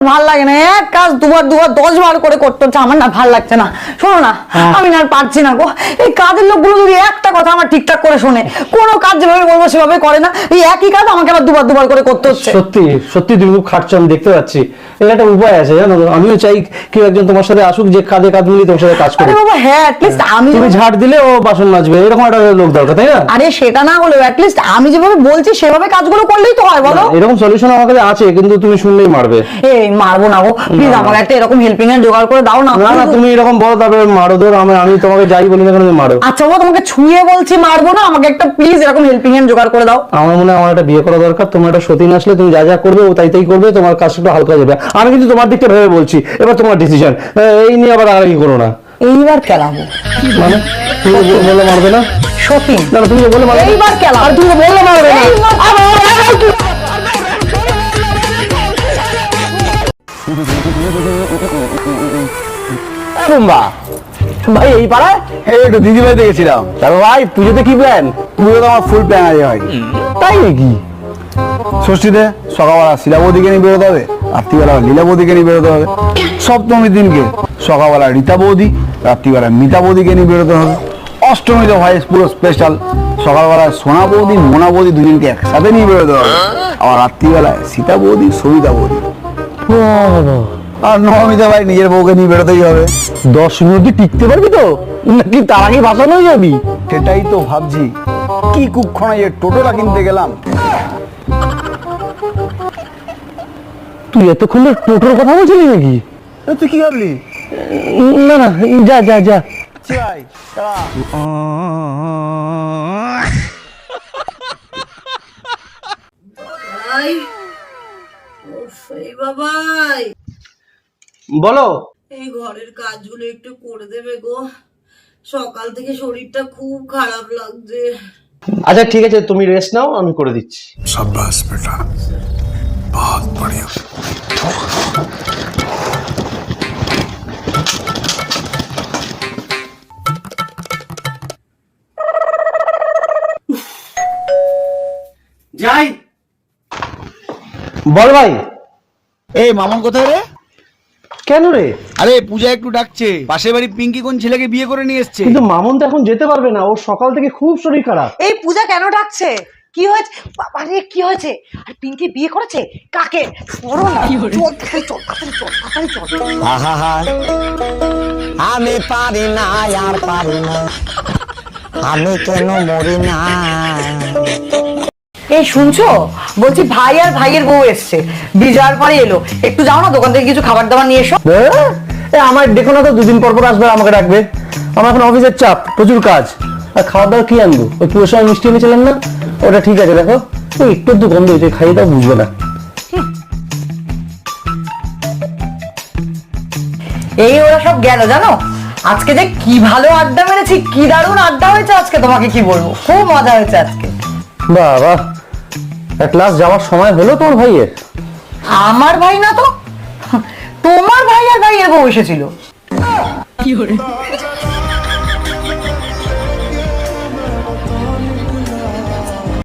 ভাল লাগে না, এক কাজ দুবার 10 বার করে করতে হচ্ছে, আমার না ভাল লাগছে না। শোনো না, আমি না আর পারছি না গো। এই কাজের লোকগুলো যদি একটা কথা আমার ঠিকঠাক করে শোনে, কোনো কাজ যেভাবে বলবো সেভাবে করে না, এই একই কাজ আমাকে আবার দুবার করে করতে হচ্ছে। সত্যি সত্যি তুমি খুব খাটছো, আমি দেখতে পাচ্ছি। এর একটা উপায় আছে জানো, আমিও চাই কেউ একজন তোমার সাথে আসুক যে কাঁধে কাঁধ মিলিয়ে তোমার সাথে কাজ করে। বাবা হ্যাঁ, অ্যাটলিস্ট আমি তুমি ঝাড় দিলে ও বাসন মাজবে, এরকম একটা লোক দরকার, তাই না? আরে সেটা না হলেও অ্যাটলিস্ট আমি যেভাবে বলছি সেভাবে কাজগুলো করলেই তো হয়, বলো। এরকম সলিউশন আমার কাছে আছে, কিন্তু তুমি শুনলেই মারবে। এই মারবো না গো, প্লিজ আমাকে একটা এরকম হেল্পিং হ্যান্ড জোগাড় করে দাও না। না না, তুমি এরকম বলো তারপরে মারো। ধর আমি তোমাকে যাই বলি না কেন তুমি মারো। আচ্ছা বাবা, তোমাকে ছুঁয়ে বলছি মারবো না, আমাকে একটা প্লিজ এরকম হেল্পিং হ্যান্ড জোগাড় করে দাও। আমার মনে হয় আমার একটা বিয়ে করা দরকার। তোমার একটা সতীন আসলে তুমি যা যা করবে ও তাই করবে, তোমার কাজটা একটু হালকা যাবে। আমি কিন্তু তোমার দিকটা ভেবে বলছি, এবার তোমার ডিসিশন। এই নিয়ে আবার আর কি করো না। এইবার খেলাবো মানে তুমি বললে মারবে না? সতীন না তুমি বললে মারবে না। এইবার খেলাবো। আর তুমি বললে মারবে না। ভাই এই পাড়ায় একটু দিদি ভাই দেখেছিলাম। তারপর ভাই পুজোতে কি প্ল্যান? পুজোতে আমার ফুল প্ল্যান আছে ভাই। তাই নাকি? ষষ্ঠীতে সকালবেলা শিলাবতীকে নিয়ে বেরোতে হবে, রাত্রিবেলা লীলাবতীকে নিয়ে বেরোতে হবে। সপ্তমীর দিনকে সকালবেলা রীতা বৌদি, রাত্রিবেলা মিতা বৌদিকে নিয়ে বেরোতে হবে। অষ্টমীতে ভাই পুরো স্পেশাল, সকালবেলায় সোনা বৌদি মোনা বৌদি দুজনকে একসাথে নিয়ে বেরোতে হবে। আবার রাত্রিবেলায় সীতা বৌদি সবিতা বৌদি। আর নবমীতে ভাই নিজের বউকে নিয়ে বেরোতেই হবে। 10 মিনিট টিকতে পারবি তো নাকি তার আগে ভাসানো হয়ে যাবি? সেটাই তো ভাবছি, কি কুক্ষণে যে টোটোটা কিনতে গেলাম। তুই এতক্ষণ টোটোর কথা বলছিলি নাকি? তুই কি ভাবলি? না না, যা যা যা। ভাই বাবাই বলো। এই ঘরের কাজগুলো একটু করে দেবে গো, সকাল থেকে শরীরটা খুব খারাপ লাগছে। আচ্ছা ঠিক আছে, তুমি রেস্ট নাও, আমি করে দিচ্ছি। शाबाश बेटा, बहुत बढ़िया। যাই বল ভাই। এই মামন কোথায় রে? কেন রে? আরে পূজা একটু ডাকছে, পাশের বাড়ি পিঙ্কি কোন ছেলেকে বিয়ে করে নিয়ে এসছে। কিন্তু মামুন তো এখন যেতে পারবে না, ওর সকাল থেকে খুব শরীর খারাপ। এই পূজা কেন ডাকছে? কি হয়েছে বাবা রে, কি হয়েছে? আর পিঙ্কি বিয়ে করেছে কাকে? সরো না, চল। আমি পারি না আর পারি না, আমি কেন মরি না। এই শুনছো, বলছি ভাই আর ভাইয়ের বউ এসছে, বিজয়ার পরে এলো, একটু যাও না দোকান থেকে কিছু খাবার দাবার নিয়ে এসো। আমার দেখো না তো, 2 দিন পর আসবে, আমাকে ডাকবে। আমার এখন অফিসের চাপ, প্রচুর কাজ। আর খাওয়া দাওয়া কি আনবো? ওই পুরো সময় মিষ্টি এনেছিলেন না, ওটা ঠিক আছে। দেখো ওই একটু গন্ধ হয়েছে, খাইয়ে দাও, বুঝবে না। এই ওরা সব গেল, জানো আজকে যে কি ভালো আড্ডা মেরেছি, কি দারুণ আড্ডা হয়েছে আজকে, তোমাকে কি বলবো, খুব মজা হয়েছে আজকে। বাবা, এট লাস্ট যাওয়ার সময় হলো তোর ভাইয়ের। আমার ভাই না তো, তোমার ভাই আর ভাইয়ের বউ এসেছিল।